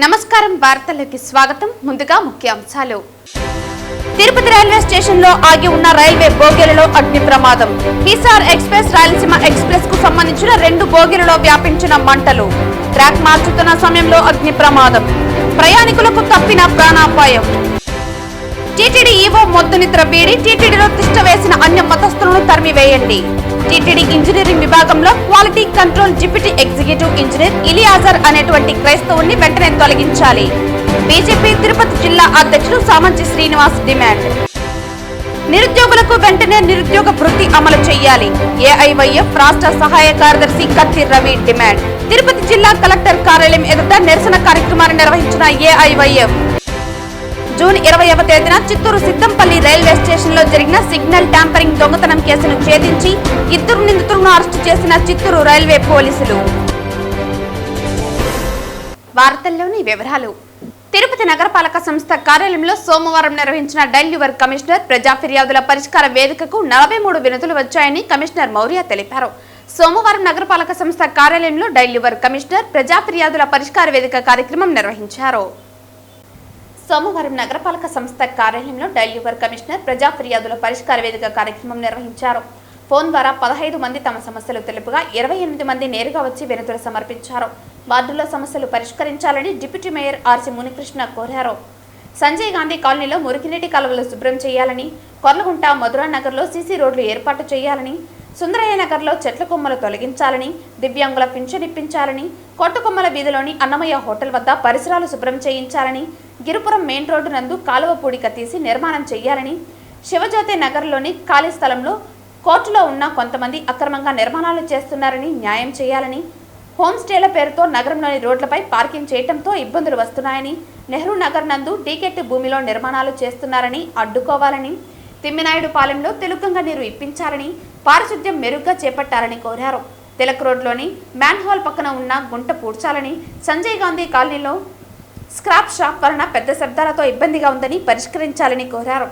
నమస్కారం వార్తలకు స్వాగతం ముందుగా ముఖ్యాంశాలు తిరుపతి రైల్వే స్టేషన్ లో ఆగి ఉన్న రైల్వే బోగీలలో అగ్ని ప్రమాదం హిసార్ ఎక్స్‌ప్రెస్ రాయలసీమ ఎక్స్‌ప్రెస్ కు సంబంధించిన 2 బోగీలలో వ్యాపించిన మంటలు ట్రాక్ మార్చుతున్న సమయంలో అగ్ని ప్రమాదం ప్రయాణికులకు తప్పిన ప్రాణాపాయం టీటీడీ ఈవో మొద్దునిద్ర వీడి టీటీడీలో తిష్ట వేసిన అన్య మతస్థులను తరిమివేయండి టీటీడీ ఇంజనీరింగ్ విభాగంలో quality control deputy executive engineer ఇలియాజర్ అనేటువంటి క్రైస్తవుని వెంటనే తొలగించాలి బీజేపీ తిరుపతి జిల్లా అధ్యక్షుడు సామంచి శ్రీనివాస్ డిమాండ్ నిరుద్యోగులకు వెంటనే నిరుద్యోగ భృతి అమలు చేయాలి ఏఐవైఎఫ్ రాష్ట్ర సహాయ కార్యదర్శి కత్తి రవి డిమాండ్ తిరుపతి జిల్లా కలెక్టర్ కార్యాలయం ఎదుట నిరసన కార్యక్రమాన్ని నిర్వహించిన ఏఐవైఎఫ్ జూన్ 20వ తేదీన చిత్తూరు సిద్దంపల్లి రైల్వే స్టేషన్ లో జరిగిన సిగ్నల్ ట్యాంపరింగ్ దొంగతనం కేసును ఛేదించి 2 నిందితులను అరెస్టు చేసిన చిత్తూరు రైల్వే పోలీసులు. వార్తల్లోని వివరాలు. తిరుపతి నగరపాలక సంస్థ కార్యాలయంలో సోమవారం నిర్వహించిన డైల్యూవర్ కమిషనర్ ప్రజా ఫిర్యాదుల పరిష్కార వేదికకు 43 వినతులు వచ్చాయని కమిషనర్ మౌర్య తెలిపారు. సోమవారం నగరపాలక సంస్థ కార్యాలయంలో డైల్యూవర్ కమిషనర్ ప్రజా ఫిర్యాదుల పరిష్కార వేదిక కార్యక్రమం నిర్వహించారు. సోమవారం నగరపాలక సంస్థ కార్యాలయంలో డైల్యూవర్ కమిషనర్ ప్రజా ఫిర్యాదుల పరిష్కార వేదిక కార్యక్రమం నిర్వహించారు. ఫోన్ ద్వారా 15 మంది తమ సమస్యలు తెలుపుగా 28 మంది నేరుగా వచ్చి వినతులు సమర్పించారు. వార్డుల్లో సమస్యలు పరిష్కరించాలని డిప్యూటీ మేయర్ ఆర్సి మునికృష్ణ కోరారు. సంజయ్ గాంధీ కాలనీలో మురికినీటి కాలువలు శుభ్రం చేయాలని, కొర్లగుంట మధురా నగర్లో సీసీ రోడ్లు ఏర్పాటు చేయాలని, సుందరయ్య నగర్లో చెట్ల కొమ్మలు తొలగించాలని, దివ్యాంగుల పింఛన్ ఇప్పించాలని, కొట్టుకొమ్మల వీధిలోని అన్నమయ్య హోటల్ వద్ద పరిసరాలు శుభ్రం చేయించాలని, గిరిపురం మెయిన్ రోడ్డు నందు కాలువ పూడిక తీసి నిర్మాణం చేయాలని, శివజ్యోతి నగర్లోని ఖాళీ స్థలంలో కోర్టులో ఉన్న కొంతమంది అక్రమంగా నిర్మాణాలు చేస్తున్నారని న్యాయం చేయాలని, హోమ్ స్టేల పేరుతో నగరంలోని రోడ్లపై పార్కింగ్ చేయడంతో ఇబ్బందులు వస్తున్నాయని, నెహ్రూ నగర్ నందు డీకెట్ భూమిలో నిర్మాణాలు చేస్తున్నారని అడ్డుకోవాలని, తిమ్మినాయుడు పాలెంలో తెలుగంగ నీరు ఇప్పించాలని, పారిశుద్ధ్యం మెరుగ్గా చేపట్టాలని కోరారు. తిలక్ రోడ్లోని మ్యాన్హోల్ పక్కన ఉన్న గుంట పూడ్చాలని, సంజయ్ గాంధీ కాలనీలో స్క్రాప్ షాప్ వలన పెద్ద శబ్దాలతో ఇబ్బందిగా ఉందని పరిష్కరించాలని కోరారు.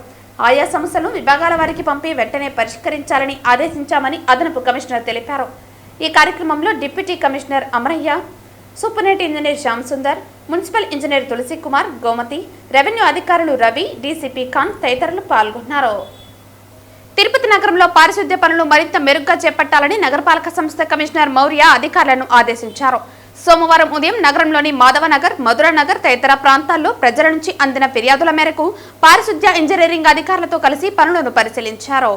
ఆయా సమస్యలను విభాగాల వారికి పంపి వెంటనే పరిష్కరించాలని ఆదేశించామని అదనపు కమిషనర్ తెలిపారు. ఈ కార్యక్రమంలో deputy commissioner Amarayya, superintendent engineer Shyam Sundar, municipal engineer Tulasi Kumar, Gomathi, revenue అధికారులు రవి, డీసీపీ ఖాన్ తదితరులు పాల్గొన్నారు. తిరుపతి నగరంలో పారిశుద్ధ్య పనులు మరింత మెరుగ్గా చేపట్టాలని నగరపాలక సంస్థ కమిషనర్ మౌర్య అధికారులను ఆదేశించారు. సోమవారం ఉదయం నగరంలోని మాధవనగర్, మధురానగర్ తదితర ప్రాంతాల్లో ప్రజల నుంచి అందిన ఫిర్యాదుల మేరకు పారిశుద్ధ్య ఇంజనీరింగ్ అధికారులతో కలిసి పనులను పరిశీలించారు.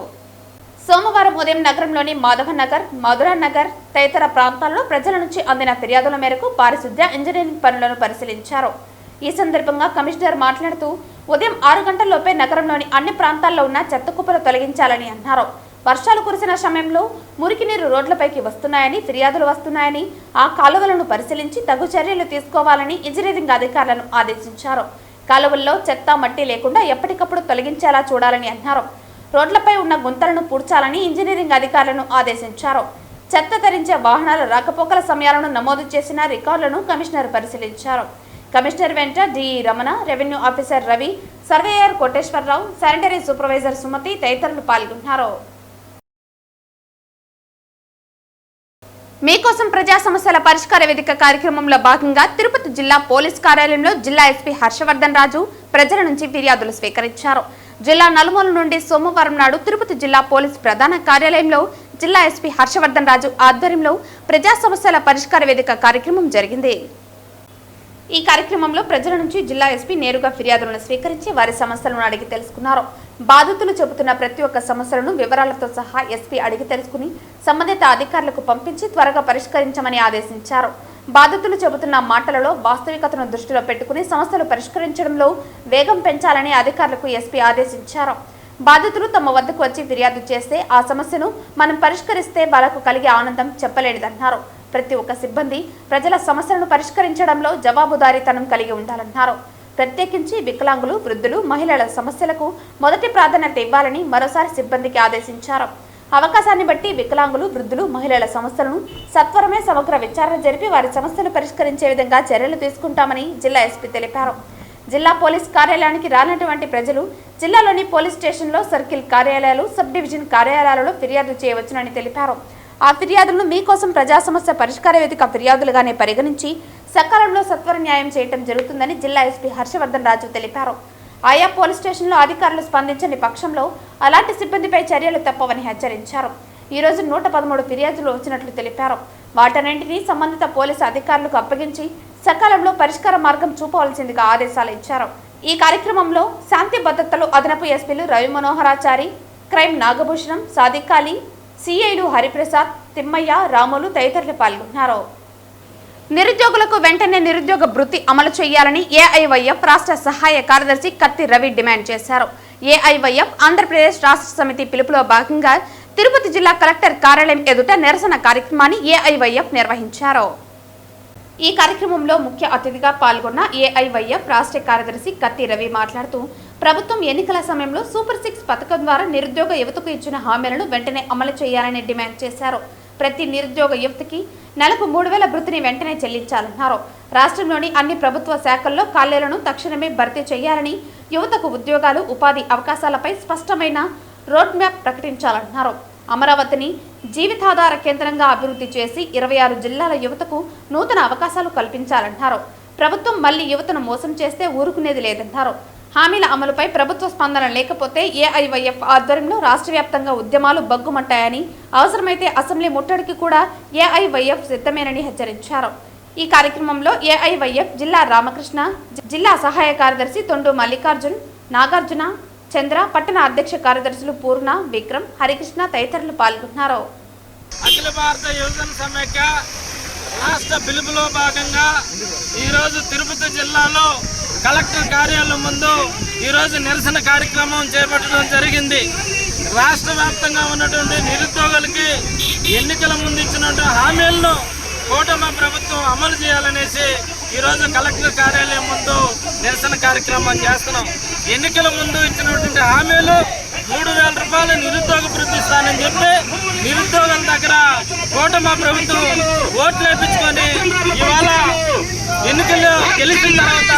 సోమవారం ఉదయం నగరంలోని మాధవనగర్, మధురానగర్ తదితర ప్రాంతాల్లో ప్రజల నుంచి అందిన ఫిర్యాదుల మేరకు పారిశుద్ధ్య ఇంజనీరింగ్ పనులను పరిశీలించారు. ఈ సందర్భంగా కమిషనర్ మాట్లాడుతూ ఉదయం 6 గంటల్లోపే నగరంలోని అన్ని ప్రాంతాల్లో ఉన్న చెత్త కుప్పలు తొలగించాలని అన్నారు. వర్షాలు కురిసిన సమయంలో మురికి నీరు రోడ్లపైకి వస్తున్నాయని ఫిర్యాదులు వస్తున్నాయని, ఆ కాలువలను పరిశీలించి తగు చర్యలు తీసుకోవాలని ఇంజనీరింగ్ అధికారులను ఆదేశించారు. కాలువల్లో చెత్త, మట్టి లేకుండా ఎప్పటికప్పుడు తొలగించేలా చూడాలని అన్నారు. రోడ్లపై ఉన్న గుంతలను పూడ్చాలని ఇంజనీరింగ్ అధికారులను ఆదేశించారు. చెత్త తరించే వాహనాల రాకపోకల సమయాలను నమోదు చేసిన రికార్డులను కమిషనర్ పరిశీలించారు. కమిషనర్ వెంట DE Ramana, revenue officer Ravi, surveyor Koteswararao, sanitary supervisor Sumathi తదితరులు పాల్గొన్నారు. మీకోసం ప్రజా సమస్యల పరిష్కార వేదిక కార్యక్రమంలో భాగంగా తిరుపతి జిల్లా పోలీస్ కార్యాలయంలో జిల్లా ఎస్పీ హర్షవర్ధన్ రాజు ప్రజల నుంచి ఫిర్యాదులు స్వీకరించారు. జిల్లా నలుమూల నుండి సోమవారం నాడు తిరుపతి జిల్లా పోలీస్ ప్రధాన కార్యాలయంలో జిల్లా ఎస్పీ హర్షవర్ధన్ రాజు ఆధ్వర్యంలో ప్రజా సమస్యల పరిష్కార వేదిక కార్యక్రమం జరిగింది. ఈ కార్యక్రమంలో ప్రజల నుంచి జిల్లా ఎస్పీ నేరుగా ఫిర్యాదులను స్వీకరించి వారి సమస్యలను అడిగి తెలుసుకున్నారు. బాధితులు చెబుతున్న ప్రతి ఒక్క సమస్యలను వివరాలతో సహా ఎస్పీ అడిగి తెలుసుకుని సంబంధిత అధికారులకు పంపించి త్వరగా పరిష్కరించమని ఆదేశించారు. బాధితులు చెబుతున్న మాటలలో వాస్తవికతను దృష్టిలో పెట్టుకుని సమస్యలు పరిష్కరించడంలో వేగం పెంచాలని అధికారులకు ఎస్పీ ఆదేశించారు. బాధితులు తమ వద్దకు వచ్చి ఫిర్యాదు చేస్తే ఆ సమస్యను మనం పరిష్కరిస్తే వాళ్లకు కలిగే ఆనందం చెప్పలేనిదన్నారు. ప్రతి ఒక్క సిబ్బంది ప్రజల సమస్యలను పరిష్కరించడంలో జవాబుదారీతనం కలిగి ఉండాలన్నారు. ప్రత్యేకించి వికలాంగులు, వృద్ధులు, మహిళల సమస్యలకు మొదటి ప్రాధాన్యత ఇవ్వాలని మరోసారి సిబ్బందికి ఆదేశించారు. అవకాశాన్ని బట్టి వికలాంగులు, వృద్ధులు, మహిళల సమస్యలను సత్వరమే సమగ్ర విచారణ జరిపి వారి సమస్యలు పరిష్కరించే విధంగా చర్యలు తీసుకుంటామని జిల్లా ఎస్పీ తెలిపారు. జిల్లా పోలీస్ కార్యాలయానికి రానటువంటి ప్రజలు జిల్లాలోని పోలీస్ స్టేషన్లో, సర్కిల్ కార్యాలయాలు, సబ్ డివిజన్ కార్యాలయాలలో ఫిర్యాదు చేయవచ్చునని తెలిపారు. ఆ ఫిర్యాదులను మీకోసం ప్రజా సమస్య పరిష్కార వేదిక ఫిర్యాదులుగానే పరిగణించి సకాలంలో సత్వర న్యాయం చేయడం జరుగుతుందని జిల్లా ఎస్పీ హర్షవర్ధన్ రాజు తెలిపారు. ఆయా పోలీస్ స్టేషన్లో అధికారులు స్పందించని పక్షంలో అలాంటి సిబ్బందిపై చర్యలు తప్పవని హెచ్చరించారు. ఈ రోజు 113 ఫిర్యాదులు వచ్చినట్లు తెలిపారు. వాటన్నింటినీ సంబంధిత పోలీసు అధికారులకు అప్పగించి సకాలంలో పరిష్కార మార్గం చూపవలసిందిగా ఆదేశాలు ఇచ్చారు. ఈ కార్యక్రమంలో శాంతి భద్రతలు అదనపు ఎస్పీలు రవి మనోహరాచారి, క్రైమ్ నాగభూషణం, సాదిక్ అలీ, సిఐలు హరిప్రసాద్, తిమ్మయ్య, రాములు తదితరులు పాల్గొన్నారు. నిరుద్యోగులకు వెంటనే నిరుద్యోగ భృతి అమలు చేయాలని ఏఐవైఎఫ్ రాష్ట్ర సహాయ కార్యదర్శి కత్తి రవి డిమాండ్ చేశారు. ఏఐవైఎఫ్ ఆంధ్రప్రదేశ్ రాష్ట్ర సమితి పిలుపులో భాగంగా తిరుపతి జిల్లా కలెక్టర్ కార్యాలయం ఎదుట నిరసన కార్యక్రమాన్ని ఏఐవైఎఫ్ నిర్వహించారు. ఈ కార్యక్రమంలో ముఖ్య అతిథిగా పాల్గొన్న ఏఐవైఎఫ్ రాష్ట్ర కార్యదర్శి కత్తి రవి మాట్లాడుతూ, ప్రభుత్వం ఎన్నికల సమయంలో సూపర్ 6 పథకం ద్వారా నిరుద్యోగ యువతకు ఇచ్చిన హామీలను వెంటనే అమలు చేయాలని డిమాండ్ చేశారు. ప్రతి నిరుద్యోగ యువతకి నెలకు 3000 భృతిని వెంటనే చెల్లించాలన్నారు. రాష్ట్రంలోని అన్ని ప్రభుత్వ శాఖల్లో ఖాళీలను తక్షణమే భర్తీ చేయాలని, యువతకు ఉద్యోగాలు, ఉపాధి అవకాశాలపై స్పష్టమైన రోడ్ మ్యాప్ ప్రకటించాలన్నారు. అమరావతిని జీవితాధార కేంద్రంగా అభివృద్ధి చేసి 26 జిల్లాల యువతకు నూతన అవకాశాలు కల్పించాలన్నారు. ప్రభుత్వం మళ్లీ యువతను మోసం చేస్తే ఊరుకునేది లేదన్నారు. హామీల అమలుపై ప్రభుత్వ స్పందన లేకపోతే ఏఐవైఎఫ్ ఆధ్వర్యంలో రాష్ట్ర వ్యాప్తంగా ఉద్యమాలు బగ్గుమంటాయని, అవసరమైతే అసెంబ్లీ ముట్టడికి కూడా ఏఐవైఎఫ్ సిద్ధమేనని హెచ్చరించారు. ఈ కార్యక్రమంలో ఏఐవైఎఫ్ జిల్లా రామకృష్ణ, జిల్లా సహాయ కార్యదర్శి తొండు మల్లికార్జున్, నాగార్జున, చంద్ర, పట్టణ అధ్యక్ష కార్యదర్శులు పూర్ణ, విక్రమ్, హరికృష్ణ తదితరులు పాల్గొన్నారు. అఖిల భారత యువజన సమైక్య రాష్ట్ర పిలుపులో భాగంగా ఈరోజు తిరుపతి జిల్లాలో కలెక్టర్ కార్యాలయం ముందు ఈరోజు నిరసన కార్యక్రమం చేపట్టడం జరిగింది. రాష్ట్ర వ్యాప్తంగా ఉన్నటువంటి నిరుద్యోగులకి ఎన్నికల ముందు ఇచ్చినటువంటి హామీలను కూటమి ప్రభుత్వం అమలు చేయాలనేసి ఈరోజు కలెక్టర్ కార్యాలయం ముందు నిరసన కార్యక్రమం చేస్తున్నాం. ఎన్నికల ముందు ఇచ్చినటువంటి హామీలు 3000 రూపాయలు నిరుద్యోగ భృతి ఇస్తానని చెప్పి నిరుద్యోగుల దగ్గర కూటమి ప్రభుత్వం ఓట్లు వేయించుకొని ఇవాళ ఎన్నికల్లో గెలిచిన తర్వాత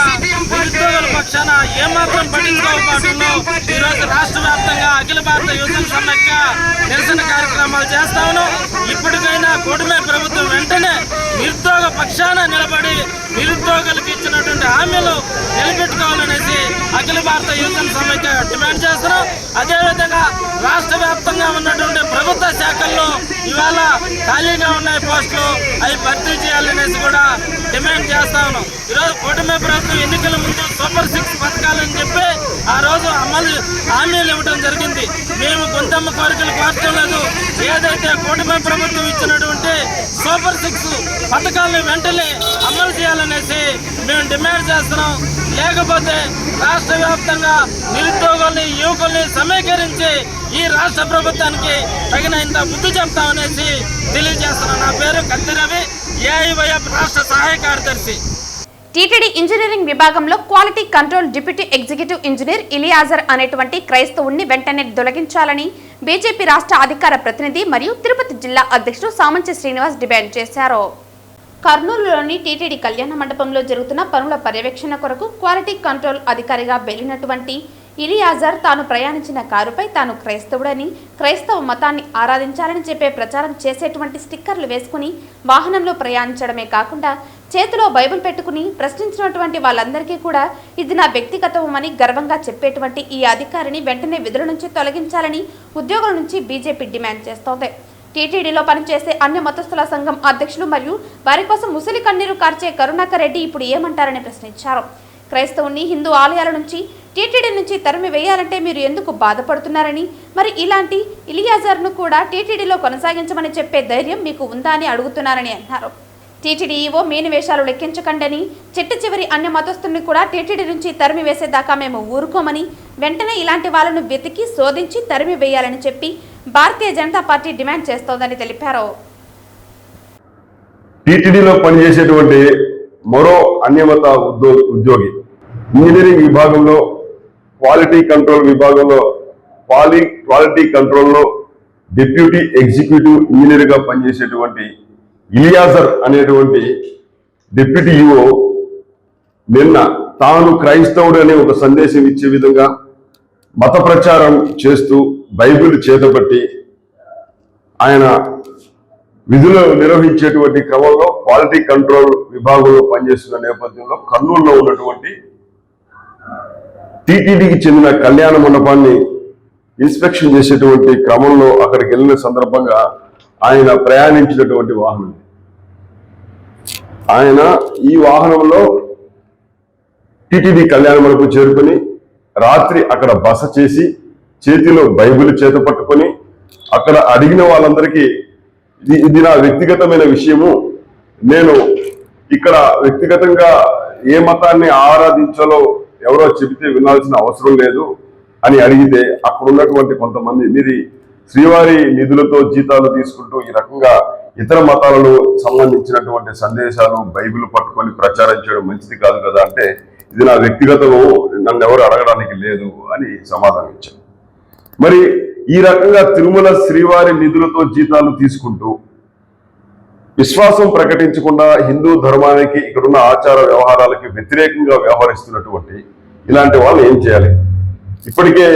నిరుద్యోగుల పక్షాన ఏమాత్రం పట్టించుకోకపోవడంలో ఈరోజు రాష్ట్ర వ్యాప్తంగా అఖిల భారత యువజన సమైక్య నిరసన కార్యక్రమాలు చేస్తా ఉన్నాం. ఇప్పటికైనా కూటమి ప్రభుత్వం వెంటనే నిరుద్యోగ పక్షాన నిలబడి నిరుద్యోగులకు ఇచ్చినటువంటి హామీలు నిలబెట్టుకోవాలనేసి అఖిల భారత యువజన సమైక్య డిమాండ్ చేస్తున్నాం. అదేవిధంగా రాష్ట్ర వ్యాప్తంగా ఉన్నటువంటి ప్రభుత్వ శాఖల్లో ఇవాళ ఖాళీగా ఉన్నాయి పోస్టులు, అవి భర్తీ చేయాలనేసి కూడా డిమాండ్ చేస్తా ఉన్నాం. ఈరోజు కూటమి ప్రభుత్వం ఎన్నికల ముందు సూపర్ 6 పథకాలని చెప్పి ఆ రోజు అమలు హామీలు ఇవ్వడం జరిగింది. మేము గొంతమ్మ కోరికలు కోరటం లేదు. ఏదైతే కూటమి ప్రభుత్వం ఇచ్చినటువంటి సూపర్ 6 పథకాలను వెంటనే అమలు చేయాలనేసి మేము డిమాండ్ చేస్తున్నాం. లేకపోతే రాష్ట్ర వ్యాప్తంగా నిరుద్యోగుల్ని, యువకుల్ని సమీకరించి ఈ రాష్ట్ర ప్రభుత్వానికి తగినంత బుద్ధి చెప్తామనేసి తెలియజేస్తున్నాం. నా పేరు కత్తి రవి, ఏఐవైఎఫ్ రాష్ట్ర సహాయ కార్యదర్శి. టీటీడీ ఇంజనీరింగ్ విభాగంలో quality control deputy executive engineer ఇలియాజర్ అనేటువంటి క్రైస్తవుణ్ణి వెంటనే తొలగించాలని బీజేపీ రాష్ట్ర అధికార ప్రతినిధి మరియు తిరుపతి జిల్లా అధ్యక్షుడు సామంచి శ్రీనివాస్ డిమాండ్ చేశారు. కర్నూలులోని టీటీడీ కళ్యాణ మండపంలో జరుగుతున్న పనుల పర్యవేక్షణ కొరకు క్వాలిటీ కంట్రోల్ అధికారిగా వెళ్లినటువంటి ఇలియాజర్ తాను ప్రయాణించిన కారుపై తాను క్రైస్తవుడని, క్రైస్తవ మతాన్ని ఆరాధించాలని చెప్పే ప్రచారం చేసేటువంటి స్టిక్కర్లు వేసుకుని వాహనంలో ప్రయాణించడమే కాకుండా చేతిలో బైబిల్ పెట్టుకుని ప్రశ్నించినటువంటి వాళ్ళందరికీ కూడా ఇది నా వ్యక్తిగతమని గర్వంగా చెప్పేటువంటి ఈ అధికారిని వెంటనే విధుల నుంచి తొలగించాలని ఉద్యోగుల నుంచి బీజేపీ డిమాండ్ చేస్తోంది. టీటీడీలో పనిచేసే అన్య మతస్థుల సంఘం అధ్యక్షులు మరియు వారి కోసం ముసలి కన్నీరు కార్చే కరుణాకర్ రెడ్డి ఇప్పుడు ఏమంటారని ప్రశ్నించారు. క్రైస్తవుని హిందూ ఆలయాల నుంచి టీటీడీ నుంచి తరిమి వేయాలంటే మీరు ఎందుకు బాధపడుతున్నారని, మరి ఇలాంటి ఇలియాజర్ను కూడా టీటీడీలో కొనసాగించమని చెప్పే ధైర్యం మీకు ఉందా అని అడుగుతున్నారని అన్నారు. టీటీడీ ఈవో మీనవేషాలు లెక్కించకండని, చిట్ట చివరి అన్య మతస్థుల్ని కూడా టీటీడీ నుంచి తరిమి వేసేదాకా మేము ఊరుకోమని, వెంటనే ఇలాంటి వాళ్ళను వెతికి శోధించి తరిమి వేయాలని చెప్పి భారతీయ జనతా పార్టీ డిమాండ్ చేస్తోందని తెలిపారు. టీటీడీలో పనిచేసేటువంటి మరో అన్యమత ఉద్యోగి ఇంజనీరింగ్ విభాగంలో క్వాలిటీ కంట్రోల్ విభాగంలో క్వాలిటీ కంట్రోల్లో డిప్యూటీ ఎగ్జిక్యూటివ్ ఇంజనీర్గా పనిచేసేటువంటి ఇలియాజర్ అనేటువంటి డిప్యూటీ ఈఓ నిన్న తాను క్రైస్తవుడు అనే ఒక సందేశం ఇచ్చే విధంగా మత ప్రచారం చేస్తూ బైబిల్ చేతబట్టి ఆయన విధులు నిర్వహించేటువంటి క్రమంలో క్వాలిటీ కంట్రోల్ విభాగంలో పనిచేస్తున్న నేపథ్యంలో కర్నూలులో ఉన్నటువంటి టీటీడీకి చెందిన కళ్యాణ మండపాన్ని ఇన్స్పెక్షన్ చేసేటువంటి క్రమంలో అక్కడికి వెళ్ళిన సందర్భంగా ఆయన ప్రయాణించినటువంటి వాహనం. ఆయన ఈ వాహనంలో టీటీడీ కళ్యాణ మండపం చేరుకొని రాత్రి అక్కడ బస చేసి చేతిలో బైబిల్ చేత పట్టుకొని అక్కడ అడిగిన వాళ్ళందరికీ ఇది నా వ్యక్తిగతమైన విషయము, నేను ఇక్కడ వ్యక్తిగతంగా ఏ మతాన్ని ఆరాధించాలో ఎవరో చెబితే వినాల్సిన అవసరం లేదు అని అడిగితే అక్కడ ఉన్నటువంటి కొంతమంది మీరు శ్రీవారి నిధులతో జీతాలు తీసుకుంటూ ఈ రకంగా ఇతర మతాలకు సంబంధించినటువంటి సందేశాలు బైబిల్ పట్టుకొని ప్రచారం చేయడం మంచిది కాదు కదా అంటే, ఇది నా వ్యక్తిగతము, నన్ను ఎవరు అడగడానికి లేదు అని సమాధానం ఇచ్చాను. మరి ఈ రకంగా తిరుమల శ్రీవారి నిధులతో జీతాలు తీసుకుంటూ విశ్వాసం ప్రకటించకుండా హిందూ ధర్మానికి ఇక్కడున్న ఆచార వ్యవహారాలకి వ్యతిరేకంగా వ్యవహరిస్తున్నటువంటి ఇలాంటి వాళ్ళు ఏం చేయాలి? ఇప్పటికే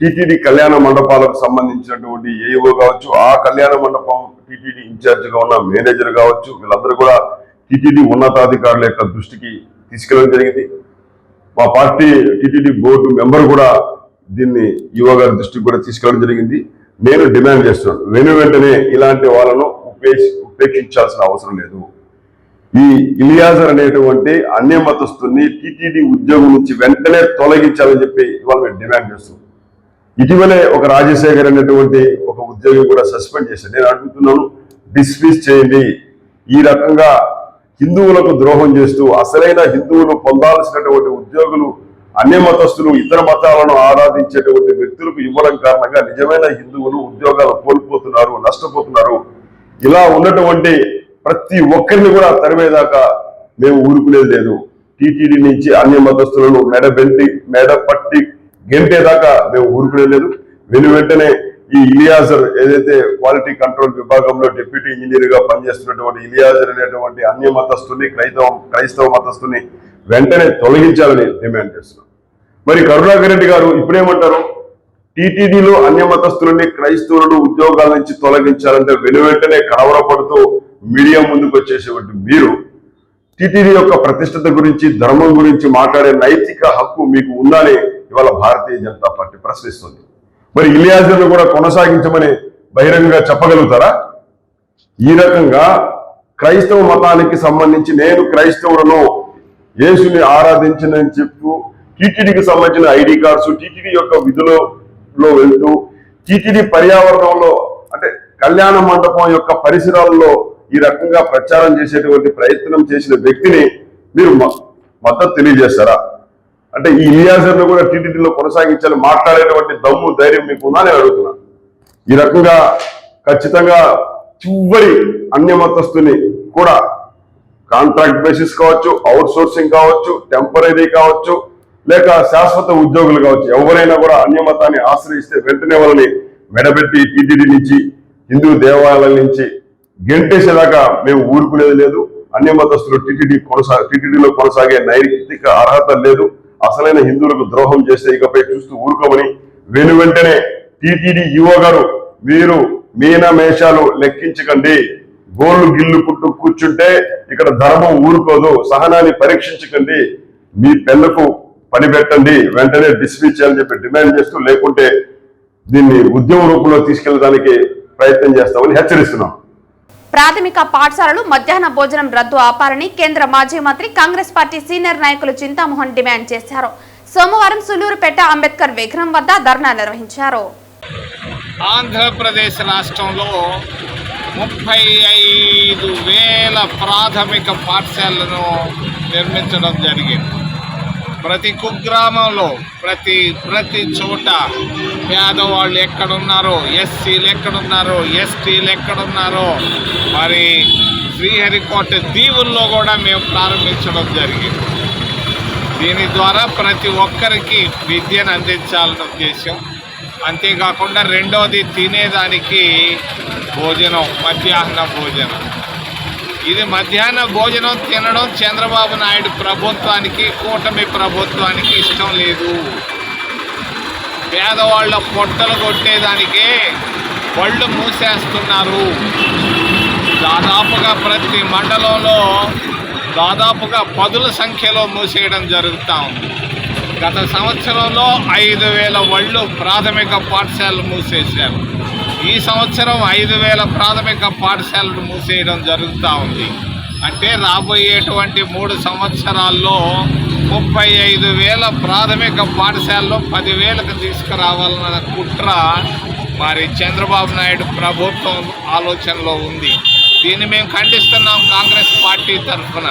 టీటీడీ కళ్యాణ మండపాలకు సంబంధించినటువంటి ఏఈఓ కావచ్చు, ఆ కళ్యాణ మండపం టీటీడీ ఇన్ఛార్జిగా ఉన్న మేనేజర్ కావచ్చు, వీళ్ళందరూ కూడా టీటీడీ ఉన్నతాధికారుల యొక్క దృష్టికి తీసుకెళ్ళడం జరిగింది. మా పార్టీ టీటీడీ బోర్డు మెంబర్ కూడా దీన్ని ఈఓ గారి దృష్టికి కూడా తీసుకెళ్ళడం జరిగింది. నేను డిమాండ్ చేస్తున్నాను, వెంటనే ఇలాంటి వాళ్ళను ఉపేక్షించాల్సిన అవసరం లేదు. ఈ ఇలియాజర్ అనేటువంటి అన్యమతస్తుని టీటీడీ ఉద్యోగం నుంచి వెంటనే తొలగించాలని చెప్పి ఇవాళ మేము డిమాండ్ చేస్తున్నాం. ఇటీవలే ఒక రాజశేఖర్ అనేటువంటి ఒక ఉద్యోగి కూడా సస్పెండ్ చేశారు. నేను అడుగుతున్నాను, డిస్మిస్ చేయండి. ఈ రకంగా హిందువులకు ద్రోహం చేస్తూ అసలైన హిందువులు పొందాల్సినటువంటి ఉద్యోగులు అన్యమతస్తులు ఇతర మతాలను ఆరాధించేటువంటి వ్యక్తులకు ఇవ్వడం కారణంగా నిజమైన హిందువులు ఉద్యోగాలు కోల్పోతున్నారు, నష్టపోతున్నారు. ఇలా ఉన్నటువంటి ప్రతి ఒక్కరిని కూడా తరిమేదాకా మేము ఊరుకునేది లేదు. టీటీడీ నుంచి అన్యమతస్తులను మెడపట్టి గెంటేదాకా మేము ఊరుకునేది లేదు. వెంటనే ఈ ఇలియాజర్ ఏదైతే క్వాలిటీ కంట్రోల్ విభాగంలో డిప్యూటీ ఇంజనీర్ గా పనిచేస్తున్నటువంటి ఇలియాజర్ అనేటువంటి అన్యమతస్తుని క్రైస్తవ మతస్తుని వెంటనే తొలగించాలని డిమాండ్ చేస్తున్నాం. మరి కరుణాకర్ రెడ్డి గారు ఇప్పుడేమంటారు? టీటీడీలో అన్యమతస్తులని క్రైస్తవులను ఉద్యోగాల నుంచి తొలగించాలంటే వెంటనే కలవరపడుతూ మీడియా ముందుకు వచ్చేసేటువంటి మీరు టీటీడీ యొక్క ప్రతిష్టత గురించి ధర్మం గురించి మాట్లాడే నైతిక హక్కు మీకు ఉందని ఇవాళ భారతీయ జనతా పార్టీ ప్రశ్నిస్తుంది. మరి ఇలియాజర్ను కూడా కొనసాగించమని బహిరంగంగా చెప్పగలుగుతారా? ఈ రకంగా క్రైస్తవ మతానికి సంబంధించి నేను క్రైస్తవులను యేసుని ఆరాధించనని చెప్తూ టీటీడీకి సంబంధించిన ఐడి కార్డ్స్ టీటీడీ యొక్క విధులలో వెళ్తూ టీటీడీ పర్యావరణంలో అంటే కళ్యాణ మండపం యొక్క పరిసరాల్లో ఈ రకంగా ప్రచారం చేసేటువంటి ప్రయత్నం చేసిన వ్యక్తిని మీరు మద్దతు తెలియజేస్తారా? అంటే ఈ ఇలియాజర్ను కూడా టీటీడీలో కొనసాగించాలి మాట్లాడేటువంటి దమ్ము ధైర్యం మీకు ఉందా నేను అడుగుతున్నా. ఈ రకంగా ఖచ్చితంగా చివరి అన్యమతస్తుని కూడా కాంట్రాక్ట్ బేసిస్ కావచ్చు, అవుట్ సోర్సింగ్ కావచ్చు, టెంపరీ కావచ్చు, లేక శాశ్వత ఉద్యోగులు కావచ్చు, ఎవరైనా కూడా అన్యమతాన్ని ఆశ్రయిస్తే వెంటనే వాళ్ళని మెడబెట్టి టీటీడీ నుంచి హిందూ దేవాలయాల నుంచి గెంటేసేదాకా మేము ఊరుకునేది లేదు. అన్యమతస్తులు టీటీడీలో కొనసాగే నైతిక అర్హత లేదు. అసలైన హిందువులకు ద్రోహం చేస్తే ఇకపై చూస్తూ ఊరుకోమని వెంటనే టీటీడీ ఈఓ గారు మీరు మీనమేషాలు లెక్కించకండి, గోళ్లు గిల్లుకుంటూ కూర్చుంటే ఇక్కడ ధర్మం ఊరుకోదు, సహనాన్ని పరీక్షించకండి, మీ పెళ్లకు పని పెట్టండి, వెంటనే డిస్మిస్ చేయాలని చెప్పి డిమాండ్ చేస్తూ, లేకుంటే దీన్ని ఉద్యమ రూపంలో తీసుకెళ్లడానికి ప్రయత్నం చేస్తామని హెచ్చరిస్తున్నాం. ప్రాథమిక పాఠశాలలు మధ్యాహ్న భోజనం రద్దు ఆపాలని కేంద్ర మాజీ మంత్రి కాంగ్రెస్ పార్టీ సీనియర్ నాయకులు చింతామోహన్ డిమాండ్ చేశారు. సోమవారం సులూరుపేట అంబేద్కర్ విగ్రహం వద్ద ధర్నా నిర్వహించారు. ఆంధ్రప్రదేశ్ రాష్ట్రంలో 35,000 ప్రాథమిక పాఠశాలను నిర్మించడం జరిగింది. ప్రతి కుగ్రామంలో ప్రతి చోట పేదవాళ్ళు ఎక్కడున్నారో, ఎస్సీలు ఎక్కడున్నారో, ఎస్టీలు ఎక్కడున్నారో, మరి శ్రీహరికోట దీవుల్లో కూడా మేము ప్రారంభించడం జరిగింది. దీని ద్వారా ప్రతి ఒక్కరికి విద్యను అందించాలన్న ఉద్దేశం. అంతేకాకుండా రెండోది తినేదానికి భోజనం, మధ్యాహ్న భోజనం. ఇది మధ్యాహ్న భోజనం తినడం చంద్రబాబు నాయుడు ప్రభుత్వానికి, కూటమి ప్రభుత్వానికి ఇష్టం లేదు. పేదవాళ్ళ పొట్టలు కొట్టేదానికే బళ్ళు మూసేస్తున్నారు. దాదాపుగా ప్రతి మండలంలో దాదాపుగా పదుల సంఖ్యలో మూసేయడం జరుగుతూ ఉంది. గత సంవత్సరంలో 5,000 బళ్ళు ప్రాథమిక పాఠశాలలు మూసేశారు. ఈ సంవత్సరం 5,000 ప్రాథమిక పాఠశాలలు మూసేయడం జరుగుతూ ఉంది. అంటే రాబోయేటువంటి 3 సంవత్సరాల్లో 35,000 ప్రాథమిక పాఠశాలలో 10,000కు తీసుకురావాలన్న కుట్ర మరి చంద్రబాబు నాయుడు ప్రభుత్వం ఆలోచనలో ఉంది. దీన్ని మేము ఖండిస్తున్నాం. కాంగ్రెస్ పార్టీ తరఫున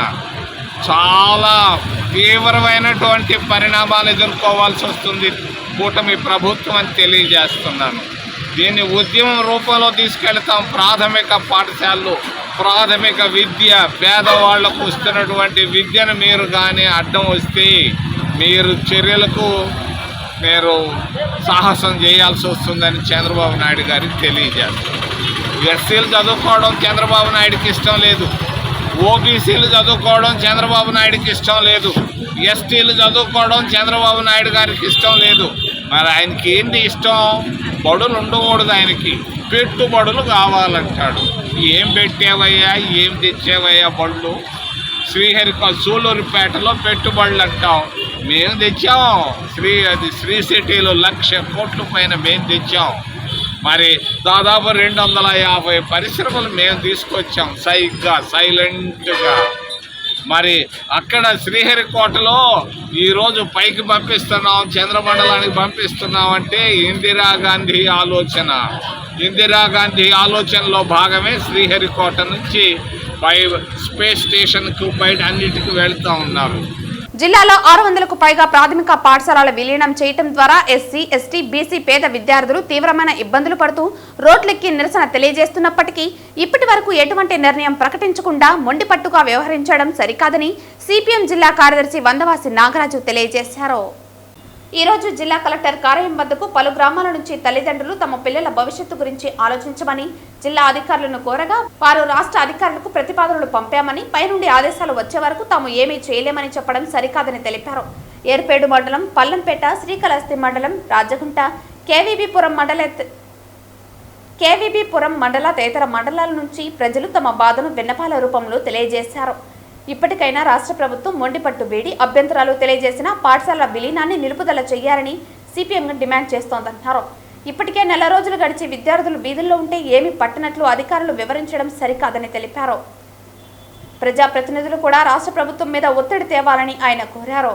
చాలా తీవ్రమైనటువంటి పరిణామాలు ఎదుర్కోవాల్సి వస్తుంది కూటమి ప్రభుత్వం అని తెలియజేస్తున్నాను. దీన్ని ఉద్యమం రూపంలో తీసుకెళ్తాం. ప్రాథమిక పాఠశాలలు, ప్రాథమిక విద్య, పేదవాళ్లకు వస్తున్నటువంటి విద్యను మీరు కానీ అడ్డం వస్తే మీరు చర్యలకు మీరు సాహసం చేయాల్సి వస్తుందని చంద్రబాబు నాయుడు గారికి తెలియజేస్తారు. ఎస్సీలు చదువుకోవడం చంద్రబాబు నాయుడికి ఇష్టం లేదు. ఓబీసీలు చదువుకోవడం చంద్రబాబు నాయుడికి ఇష్టం లేదు. ఎస్టీలు చదువుకోవడం చంద్రబాబు నాయుడు గారికి ఇష్టం లేదు. మరి ఆయనకి ఏంటి ఇష్టం? బడులు ఉండకూడదు, ఆయనకి పెట్టుబడులు కావాలంటాడు. ఏం పెట్టేవయ్యా, ఏం తెచ్చేవయ్యా బళ్ళు? సూళ్ళూరుపేటలో పెట్టుబడులు అంటాం, మేము తెచ్చాం. శ్రీ సిటీలో 1,00,000 కోట్ల పైన మేము తెచ్చాం. మరి దాదాపు 250 పరిశ్రమలు మేము తీసుకొచ్చాం సైలెంట్గా. మరి అక్కడ శ్రీహరికోటలో ఈరోజు పైకి పంపిస్తున్నాం, చంద్రమండలానికి పంపిస్తున్నాం అంటే ఇందిరాగాంధీ ఆలోచనలో భాగమే శ్రీహరికోట నుంచి స్పేస్ స్టేషన్కు బయట అన్నిటికీ వెళ్తూ ఉన్నారు. జిల్లాలో 600కు పైగా ప్రాథమిక పాఠశాలల విలీనం చేయడం ద్వారా ఎస్సీ, ఎస్టీ, బీసీ పేద విద్యార్థులు తీవ్రమైన ఇబ్బందులు పడుతూ రోడ్లెక్కి నిరసన తెలియజేస్తున్నప్పటికీ ఇప్పటి వరకు ఎటువంటి నిర్ణయం ప్రకటించకుండా మొండిపట్టుగా వ్యవహరించడం సరికాదని సిపిఎం జిల్లా కార్యదర్శి వందవాసి నాగరాజు తెలియజేశారు. ఈ రోజు జిల్లా కలెక్టర్ కార్యాలయం వద్దకు పలు గ్రామాల నుంచి తల్లిదండ్రులు తమ పిల్లల భవిష్యత్తు గురించి ఆలోచించమని జిల్లా అధికారులను కోరగా వారు రాష్ట్ర అధికారులకు ప్రతిపాదనలు పంపామని పైనుండి ఆదేశాలు వచ్చే వరకు తాము ఏమీ చేయలేమని చెప్పడం సరికాదని తెలిపారు. ఏర్పేడు మండలం, పల్లంపేట, శ్రీకాళహస్తి మండలం, రాజగుంట, కేవీబీపురం మండల తదితర మండలాల నుంచి ప్రజలు తమ బాధను విన్నపాల రూపంలో తెలియజేశారు. ఇప్పటికైనా రాష్ట్ర ప్రభుత్వం మొండిపట్టు వీడి అభ్యంతరాలు తెలియజేసిన పాఠశాలల విలీనాన్ని నిలుపుదల చేయాలని సిపిఎం డిమాండ్ చేస్తోందన్నారు. ఇప్పటికే నెల రోజులు గడిచి విద్యార్థులు వీధుల్లో ఉంటే ఏమీ పట్టనట్లు అధికారులు వివరించడం సరికాదని తెలిపారు. ప్రజాప్రతినిధులు కూడా రాష్ట్ర ప్రభుత్వం మీద ఒత్తిడి తేవాలని ఆయన కోరారు.